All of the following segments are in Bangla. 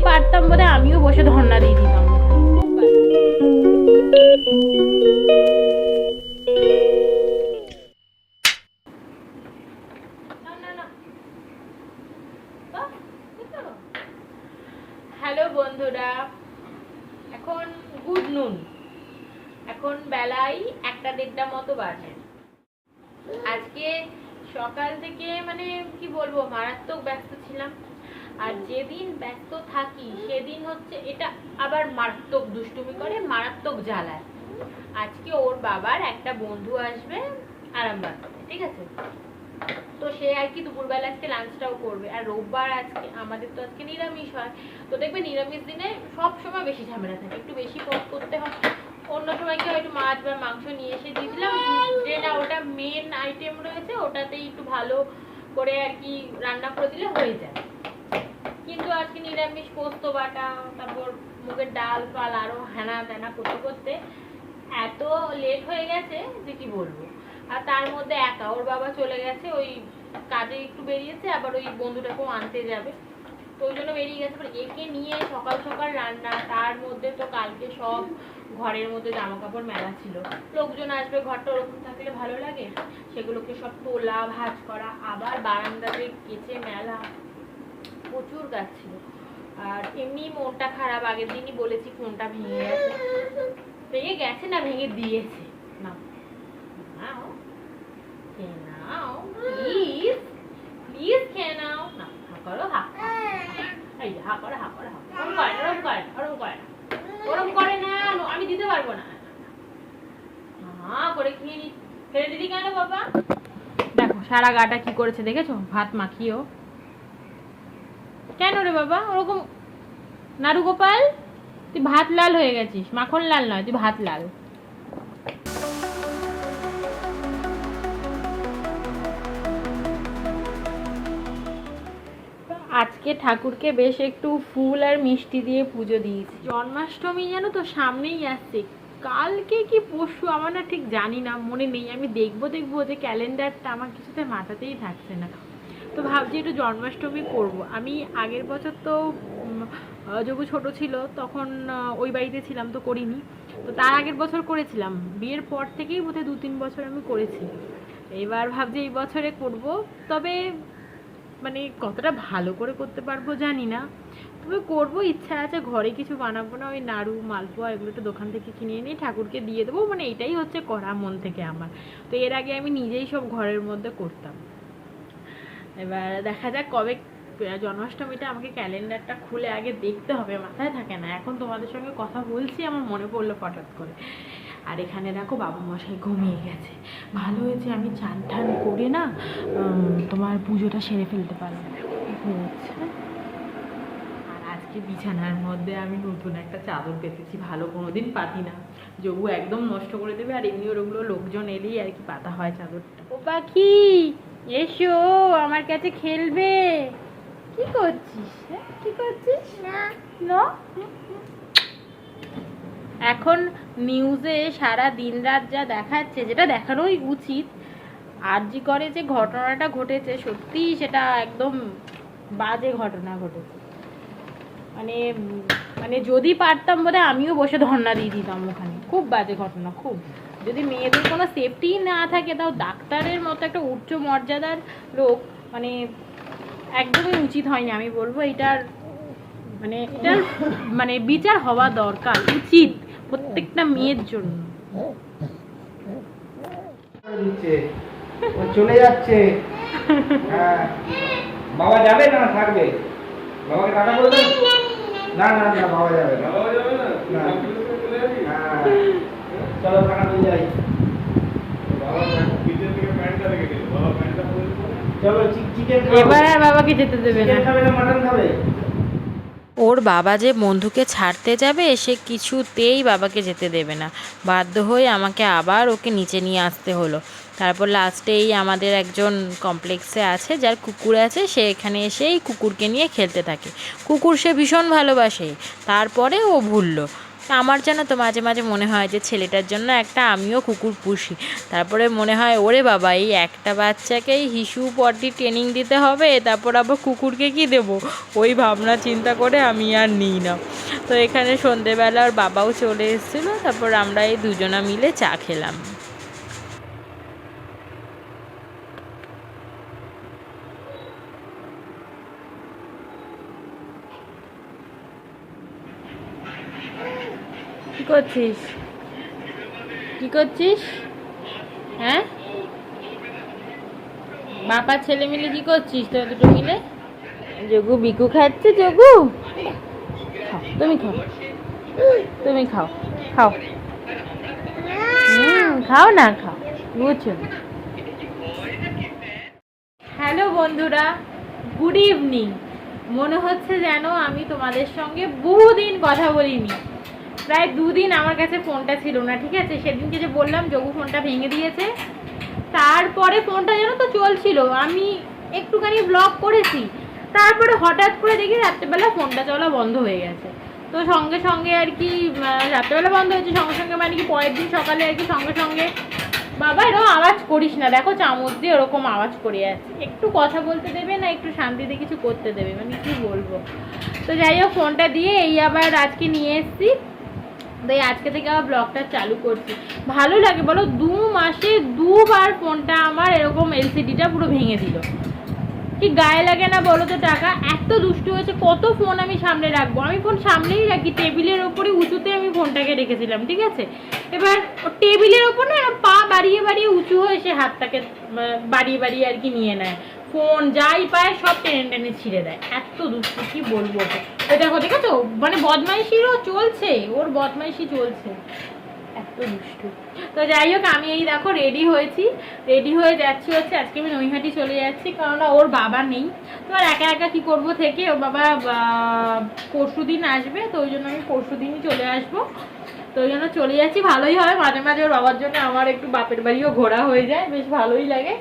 পারতাম বোধহয় আমিও বসে ধর্ণা দিয়ে দিতাম। হ্যালো বন্ধুরা, এখন গুড নুন, এখন বেলায় 1টা-1:30 মতো বাজে। আজকে সকাল থেকে মানে কি বলবো, মারাত্মক ব্যস্ত ছিলাম। আর যেদিন ব্যস্ত থাকি সেদিন হচ্ছে এটা আবার মারাত্মক দুষ্টুমি করে, মারাত্মক জ্বালায়। আজকে ওর বাবার একটা বন্ধু আসবে আরামবাগ, ঠিক আছে? তো সে আর কি দুপুরবেলা আজকে লাঞ্চটাও করবে। আর রোববার আজকে আমাদের তো আজকে নিরামিষ হয়। তো দেখবে নিরামিষ দিনে সব সময় বেশি ঝামেলা থাকে, একটু বেশি পথ করতে হয়। অন্য সময় কি হয়তো মাছ বা মাংস নিয়ে এসে দিয়ে দিলাম, যে না ওটা মেন আইটেম রয়েছে ওটাতেই একটু ভালো করে আর কি রান্না করে দিলে হয়ে যায়। কিন্তু আজকে নিরামিষ, পোস্ত বাটা, তারপর মুগের ডাল ফাল আরো হ্যানা ত্যানা করতে করতে এত লেট হয়ে গেছে যে কি বলবো। আর তার মধ্যে একা, ওর বাবা চলে গেছে, ওই কাজে একটু বেরিয়েছে, আবার ওই বন্ধুটাকেও আনতে যাবে, তো ওই জন্য বেরিয়ে গেছে। একে নিয়ে সকাল সকাল রান্না, তার মধ্যে তো কালকে সব ঘরের মধ্যে জামা কাপড় মেলা ছিল। লোকজন আসবে, ঘরটা ওরকম থাকলে ভালো লাগে, সেগুলোকে সব তোলা ভাঁজ করা, আবার বারান্দাতে কেচে মেলা, প্রচুর কাজ ছিল। আর এমনি মনটা খারাপ, আগের দিনই বলেছি ফোনটা ভেঙে গেছে। ভেঙে গেছে না, ভেঙে দিয়েছে। না নাও, খেয়ে নাও প্লিজ, প্লিজ খেয়ে নাও না। হা করো, হা, এই হা করে, হা করে, ওরম করে না, ওরম করে না, ওরম করে না, ওরম করে না, আমি দিতে পারবো না। হা করে খেয়ে নি, ফেলে দিদি কেন বাবা? দেখো সারা গাটা কি করেছে দেখেছো, ভাত মাখিয়েও। কেন রে বাবা ওরকম? নাড়ু গোপাল, তুই ভাত লাল হয়ে গেছিস, মাখন লাল নয়, তুই ভাত লাল। আজকে ঠাকুরকে বেশ একটু ফুল আর মিষ্টি দিয়ে পুজো দিয়েছি। জন্মাষ্টমী জানো তো সামনেই আসছে, কালকে কি পরশু আমার না ঠিক জানি না, মনে নেই। আমি দেখবো যে ক্যালেন্ডারটা আমার কিছুতে মাথাতেই থাকছে না। তো ভাবছি একটু জন্মাষ্টমী করব। আমি আগের বছর তো যবু ছোট ছিল তখন ওই বাড়িতে ছিলাম, তো করিনি। তো তার আগের বছর করেছিলাম, বিয়ের পর থেকেই বোধহয় 2-3 বছর আমি করেছি। এবার ভাবছি এই বছরে করব, তবে মানে কতটা ভালো করে করতে পারবো জানি না, তবে করবো, ইচ্ছা আছে। ঘরে কিছু বানাবো না, ওই নাড়ু মালপোয়া এগুলো তো দোকান থেকে কিনে এনে ঠাকুরকে দিয়ে দেবো, মানে এটাই হচ্ছে করা মন থেকে আমার। তো এর আগে আমি নিজেই সব ঘরের মধ্যে করতাম। এবার দেখা যাক কবে জন্মাষ্টমীটা, আমাকে ক্যালেন্ডারটা খুলে আগে দেখতে হবে, মাথায় থাকে না। এখন তোমাদের সঙ্গে কথা বলছি, আমার মনে পড়লো হঠাৎ করে। আর এখানে দেখো বাবু মশাই ঘুমিয়ে গেছে, ভালো হয়েছে আমি চান টান করে না তোমার পুজোটা সেরে ফেলতে পারলাম। আর আজকে বিছানার মধ্যে আমি নতুন একটা চাদর পেতেছি, ভালো কোনোদিন পাতি না, যবু একদম নষ্ট করে দেবে। আর এমনি ওগুলো লোকজন এলেই আর কি পাতা হয় চাদরটা। ও পাখি এসো আমার কাছে খেলবে। কি করছিস, কি করছিস? না এখন নিউজে সারা দিন রাত যা দেখাচ্ছে, যেটা দেখানোই উচিত, আরজি করে যে ঘটনাটা ঘটেছে, সত্যিই সেটা একদম বাজে ঘটনা ঘটেছে। মানে মানে যদি পারতাম বোধহয় আমিও বসে ধর্ণা দিয়ে দিতাম ওখানে। খুব বাজে ঘটনা, খুব। যদি মেয়েদের কোনো সেফটি না থাকে, তাও ডাক্তারের মতো একটা উচ্চ মর্যাদার লোক, মানে একদমই উচিত হয়নি। আমি বলবো এটার মানে বিচার হওয়া দরকার, উচিত প্রত্যেকটা মেয়ের জন্য। চলে যাচ্ছে। হ্যাঁ, বাবা যাবে না থাকবে? বাবাকে টাটা বলবে? না না না, বাবা যাবে না। বাবা যাবে না? হ্যাঁ, চলো টাটা দিয়ে যাই। বাবা নিচে থেকে প্যান্টটা রেখে দিল, বাবা প্যান্টটা পরে চলো। চিকেন এবার আর বাবাকে যেতে দেবে না। খাবে না মাটন খাবে? ওর বাবা যে বন্ধুকে ছাড়তে যাবে, সে কিছুতেই বাবাকে যেতে দেবে না। বাধ্য হয়ে আমাকে আবার ওকে নিচে নিয়ে আসতে হলো। তারপর লাস্টেই আমাদের একজন কমপ্লেক্সে আছে, যার কুকুর আছে, সে এখানে এসে এই কুকুরকে নিয়ে খেলতে থাকে। কুকুর সে ভীষণ ভালোবাসে, তারপরে ও ভুললো। আমার জানো তো মাঝে মাঝে মনে হয় যে ছেলেটার জন্য একটা আমিও কুকুর পুষি। তারপরে মনে হয় ওরে বাবা, এই একটা বাচ্চাকেই হিসু পটি ট্রেনিং দিতে হবে, তারপর আবার কুকুরকে কি দেবো, ওই ভাবনা চিন্তা করে আমি আর নিই না। তো এখানে সন্ধেবেলা ওর বাবাও চলে এসেছিলো, তারপর আমরা এই দুজনা মিলে চা খেলাম। কি করছিস, কি করছিস? হ্যাঁ, বাবা ছেলে মিলে কি করছিস তোরা দুটো মিলে? যোগু বিকু খাচ্ছে। যোগু খাও, তুমি খাও, তুমি খাও, খাও। খাও না, খাও, বুঝছো। হ্যালো বন্ধুরা, গুড ইভিনিং। মনে হচ্ছে যেন আমি তোমাদের সঙ্গে বহুদিন কথা বলিনি। প্রায় 2 দিন আমার কাছে ফোনটা ছিল না, ঠিক আছে? সেদিনকে যে বললাম যোগু ফোনটা ভেঙে দিয়েছে, তারপরে ফোনটা যেন তো চলছিল, আমি একটুখানি ব্লগ করেছি, তারপরে হঠাৎ করে দেখি রাত্রেবেলা ফোনটা চলা বন্ধ হয়ে গেছে। তো সঙ্গে সঙ্গে আর কি রাত্রেবেলা বন্ধ হয়েছে, সঙ্গে সঙ্গে মানে কি পরের দিন সকালে আর কি সঙ্গে সঙ্গে বাবা এরকম আওয়াজ করিস না, দেখো চামচ দিয়ে ওরকম আওয়াজ করে যাচ্ছে, একটু কথা বলতে দেবে না, একটু শান্তিতে কিছু করতে দেবে, মানে কি বলবো। তো যাই হোক, ফোনটা দিয়ে এই আবার আজকে নিয়ে এসেছি, তাই আজকে থেকে আবার ব্লগটা চালু করছি। ভালো লাগে বলো, 2 মাসে 2 বার ফোনটা আমার এরকম এলসিডিটা পুরো ভেঙে দিল। কি গায়ে লাগে না বলো তো টাকা? এত দুষ্টু হয়েছে, কত ফোন আমি সামনে রাখবো? আমি ফোন সামনেই রাখি, টেবিলের ওপরে উঁচুতে আমি ফোনটাকে রেখেছিলাম, ঠিক আছে? এবার টেবিলের ওপর না পা বাড়িয়ে বাড়িয়ে উঁচু হয়ে সে হাতটাকে বাড়িয়ে বাড়িয়ে আর কি নিয়ে নেয়, ফোন যাই পায় সব টেনে টেনে ছিঁড়ে দেয়। এত দুষ্টু, কি বলবো ওকে। ওই দেখো, দেখেছো, মানে বদমাইশিরও চলছে, ওর বদমাইশি চলছে, এত দুষ্টু। তো যাই হোক, আমি এই দেখো রেডি হয়েছি, রেডি হয়ে যাচ্ছি হচ্ছে আজকে আমি নৈহাটি চলে যাচ্ছি, কারণ ওর বাবা নেই। তো আর একা একা কি করব থেকে, ওর বাবা পরশুদিন আসবে, তো ওই জন্য আমি পরশুদিনই চলে আসবো। তো ওই জন্য চলে যাচ্ছি, ভালোই হয়, মাঝে মাঝে ওর বাবার জন্য আমার একটু বাপের বাড়িও ঘোরা হয়ে যায়, বেশ ভালোই লাগে।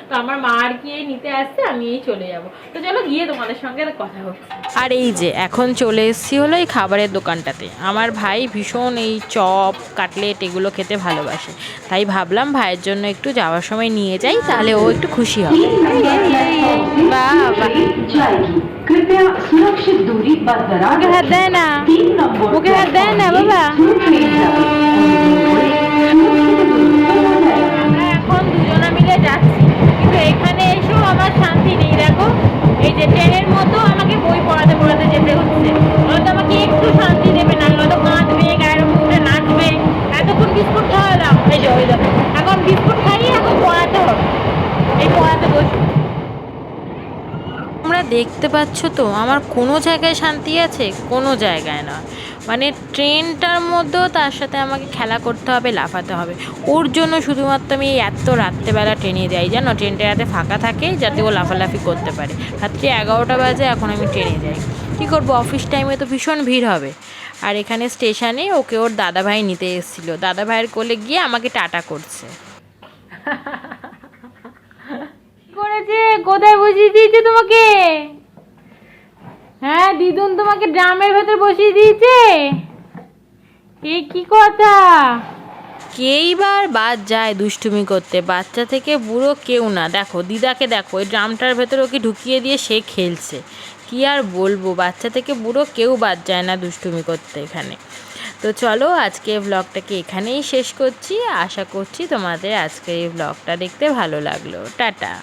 তো আমার মা আর কি নিতে আসছে, আমি এই চলে যাব। তো চলো গিয়ে তোমাদের সঙ্গে কথা হচ্ছে। আর এই যে এখন চলে এসেছি হলো এই খাবারের দোকানটাতে। আমার ভাই ভীষণ এই চপ কাটলেট এগুলো খেতে ভালোবাসে, তাই ভাবলাম ভাইয়ের জন্য একটু যাওয়ার সময় নিয়ে যাই, তাহলে ও একটু খুশি হবে। कृपया सुरक्षित दूरी बरकरार मुझे हाथ देना, 3 नंबर मुझे हाथ देना बाबा। আমরা এখন দুজনা মিলে যাচ্ছি, কিন্তু এখানে এসেও আমার শান্তি নেই। দেখো, এই যে ট্রেনের মতো আমাকে বই পড়াতে পড়াতে যেতে হচ্ছে, হয়তো আমাকে একটু শান্তি দেবে না, হয়তো কাঁদবে, গায়ের উপরে নাচবে। এতক্ষণ বিস্কুট খাওয়ালাম, এই যে ওই দেখো এখন বিস্কুট খাইয়ে এখন পড়াতে হবে, এই পড়াতে বসবো। তোমরা দেখতে পাচ্ছ তো আমার কোনো জায়গায় শান্তি আছে? কোনো জায়গায় না। মানে ট্রেনটার মধ্যেও তার সাথে আমাকে খেলা করতে হবে, লাফাতে হবে। ওর জন্য শুধুমাত্র আমি এত রাত্রেবেলা ট্রেনে যাই, জানো? ট্রেনটা যাতে ফাঁকা থাকে, যাতে ও লাফালাফি করতে পারে। রাত্রি 11টা বাজে এখন আমি ট্রেনে যাই, কী করবো, অফিস টাইমে তো ভীষণ ভিড় হবে। আর এখানে স্টেশনে ওকে ওর দাদাভাই নিতে এসেছিলো, দাদাভাইয়ের কোলে গিয়ে আমাকে টাটা করছে। করেছে, কোথায় বসিয়ে দিয়েছে তোমাকে? হ্যাঁ, দিদুন তোমাকে ড্রামের ভেতর বসিয়ে দিয়েছে? এই কি কথা? কেইবার বাদ যায় দুষ্টুমি করতে, বাচ্চা থেকে বুড়ো কেউ না। দেখো দিদাকে, দেখো ওই ড্রামটার ভেতর ওকে ঢুকিয়ে দিয়ে সে খেলছে। কি আর বলবো, বাচ্চা থেকে বুড়ো কেউ বাদ যায় না দুষ্টুমি করতে এখানে। তো চলো আজকে ব্লগটাকে এখানেই শেষ করছি। আশা করছি তোমাদের আজকের এই ব্লগটা দেখতে ভালো লাগলো। টাটা।